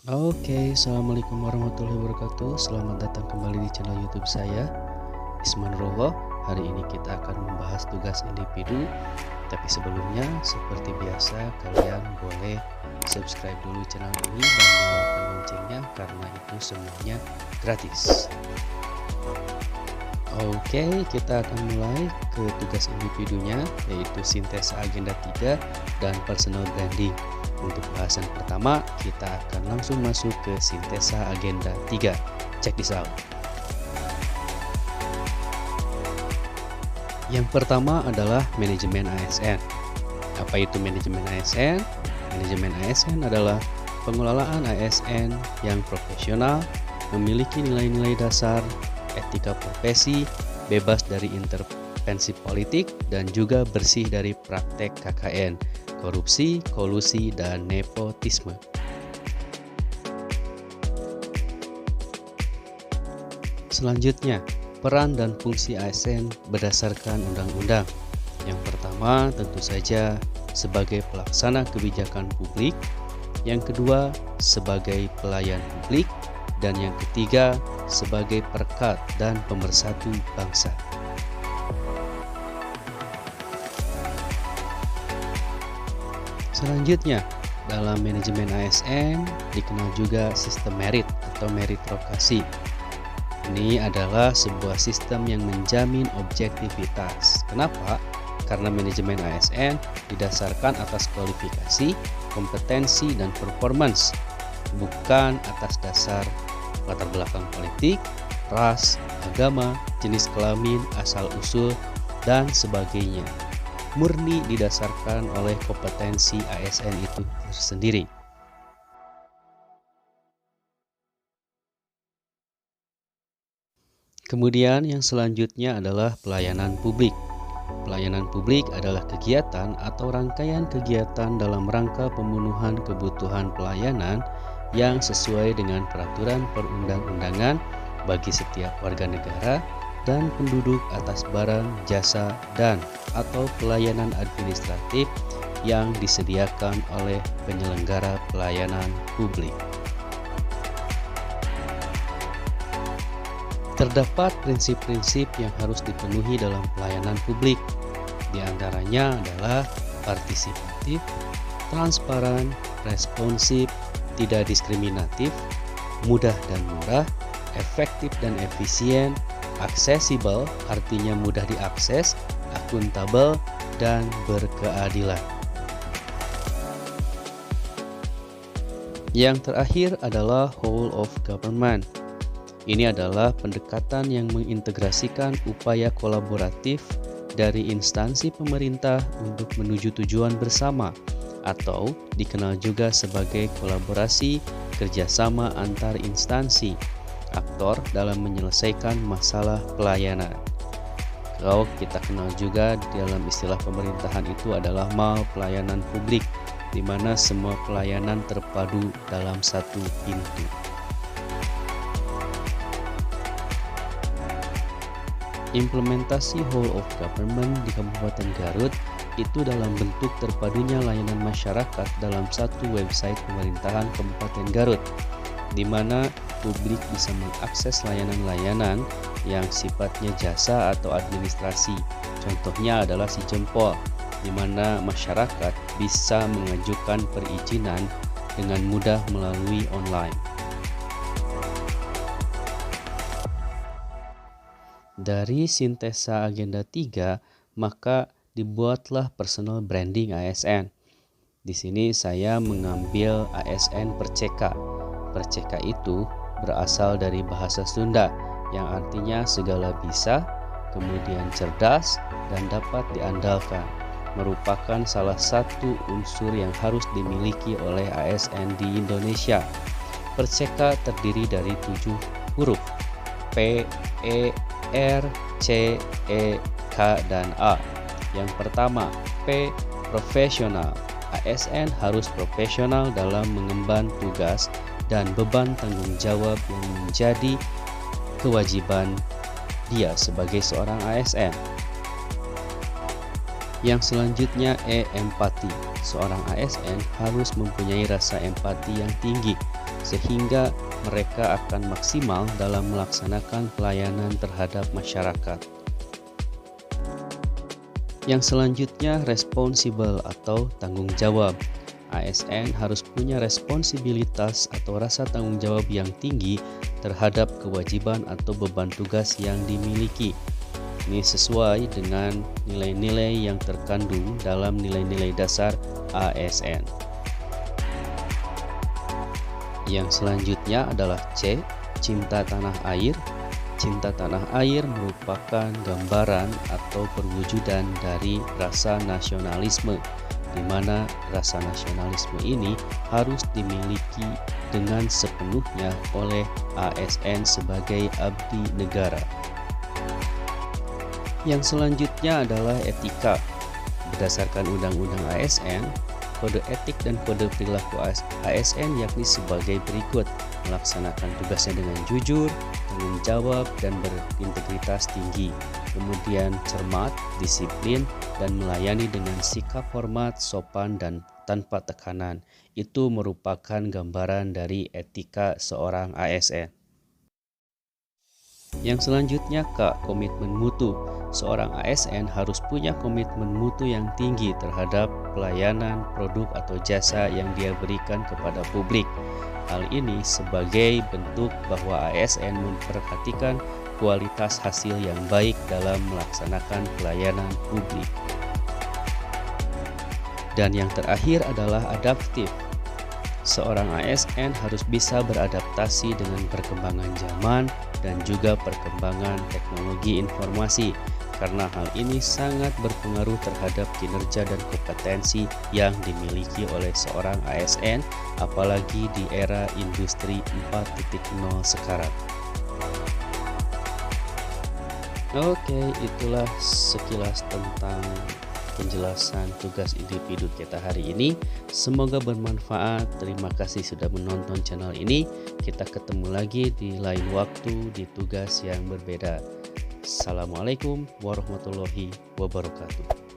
Oke, Assalamualaikum warahmatullahi wabarakatuh. Selamat datang kembali di channel YouTube saya, Ismanullah. Hari ini kita akan membahas tugas individu. Tapi sebelumnya, seperti biasa, kalian boleh subscribe dulu channel ini dan nyalakan loncengnya karena itu semuanya gratis. Oke, kita akan mulai ke tugas individunya, yaitu sintesa agenda 3 dan personal branding. Untuk bahasan pertama, kita akan langsung masuk ke sintesa agenda 3. Check this out. Yang pertama adalah manajemen ASN. Apa itu manajemen ASN? Manajemen ASN adalah pengelolaan ASN yang profesional, memiliki nilai-nilai dasar, etika profesi, bebas dari intervensi politik, dan juga bersih dari praktek KKN, korupsi, kolusi, dan nepotisme. Selanjutnya, peran dan fungsi ASN berdasarkan undang-undang. Yang pertama tentu saja sebagai pelaksana kebijakan publik, yang kedua sebagai pelayan publik, dan yang ketiga sebagai perekat dan pemersatu bangsa. Selanjutnya, dalam manajemen ASN dikenal juga sistem merit atau meritokrasi. Ini adalah sebuah sistem yang menjamin objektivitas. Kenapa? Karena manajemen ASN didasarkan atas kualifikasi, kompetensi, dan performance, bukan atas dasar latar belakang politik, ras, agama, jenis kelamin, asal-usul, dan sebagainya. Murni didasarkan oleh kompetensi ASN itu sendiri. Kemudian yang selanjutnya adalah pelayanan publik. Pelayanan publik adalah kegiatan atau rangkaian kegiatan dalam rangka pemenuhan kebutuhan pelayanan yang sesuai dengan peraturan perundang-undangan bagi setiap warga negara dan penduduk atas barang, jasa, dan atau pelayanan administratif yang disediakan oleh penyelenggara pelayanan publik. Terdapat prinsip-prinsip yang harus dipenuhi dalam pelayanan publik. Di antaranya adalah partisipatif, transparan, responsif, tidak diskriminatif, mudah dan murah, efektif dan efisien, aksesibel artinya mudah diakses, akuntabel, dan berkeadilan. Yang terakhir adalah whole of government. Ini adalah pendekatan yang mengintegrasikan upaya kolaboratif dari instansi pemerintah untuk menuju tujuan bersama, atau dikenal juga sebagai kolaborasi kerjasama antar instansi, aktor dalam menyelesaikan masalah pelayanan. Kalau kita kenal juga dalam istilah pemerintahan itu adalah MAL, pelayanan publik, di mana semua pelayanan terpadu dalam satu pintu. Implementasi whole of government di Kabupaten Garut itu dalam bentuk terpadunya layanan masyarakat dalam satu website pemerintahan Kabupaten Garut, di mana publik bisa mengakses layanan-layanan yang sifatnya jasa atau administrasi. Contohnya adalah si jempol, di mana masyarakat bisa mengajukan perizinan dengan mudah melalui online. Dari sintesa agenda 3, maka dibuatlah personal branding ASN. Di sini saya mengambil ASN Perceka. Perceka itu berasal dari bahasa Sunda yang artinya segala bisa, kemudian cerdas, dan dapat diandalkan. Merupakan salah satu unsur yang harus dimiliki oleh ASN di Indonesia. Perceka terdiri dari 7 huruf P, E, R, C, E, K, dan A. Yang pertama, P, profesional. ASN harus profesional dalam mengemban tugas dan beban tanggung jawab yang menjadi kewajiban dia sebagai seorang ASN. Yang selanjutnya empati. Seorang ASN harus mempunyai rasa empati yang tinggi sehingga mereka akan maksimal dalam melaksanakan pelayanan terhadap masyarakat. Yang selanjutnya, responsible atau tanggung jawab. ASN harus punya responsibilitas atau rasa tanggung jawab yang tinggi terhadap kewajiban atau beban tugas yang dimiliki. Ini sesuai dengan nilai-nilai yang terkandung dalam nilai-nilai dasar ASN. Yang selanjutnya adalah C, cinta tanah air. Cinta tanah air merupakan gambaran atau perwujudan dari rasa nasionalisme, di mana rasa nasionalisme ini harus dimiliki dengan sepenuhnya oleh ASN sebagai abdi negara. Yang selanjutnya adalah etika. Berdasarkan Undang-Undang ASN, kode etik dan kode perilaku ASN yakni sebagai berikut: melaksanakan tugasnya dengan jujur, tanggung jawab, dan berintegritas tinggi, kemudian cermat, disiplin, dan melayani dengan sikap hormat, sopan, dan tanpa tekanan. Itu merupakan gambaran dari etika seorang ASN. Yang selanjutnya, komitmen mutu. Seorang ASN harus punya komitmen mutu yang tinggi terhadap pelayanan, produk, atau jasa yang dia berikan kepada publik. Hal ini sebagai bentuk bahwa ASN memperhatikan kualitas hasil yang baik dalam melaksanakan pelayanan publik. Dan yang terakhir adalah adaptif. Seorang ASN harus bisa beradaptasi dengan perkembangan zaman dan juga perkembangan teknologi informasi, karena hal ini sangat berpengaruh terhadap kinerja dan kompetensi yang dimiliki oleh seorang ASN, apalagi di era industri 4.0 sekarang. Oke, itulah sekilas tentang penjelasan tugas individu kita hari ini. Semoga bermanfaat. Terima kasih sudah menonton channel ini. Kita ketemu lagi di lain waktu di tugas yang berbeda. Assalamualaikum warahmatullahi wabarakatuh.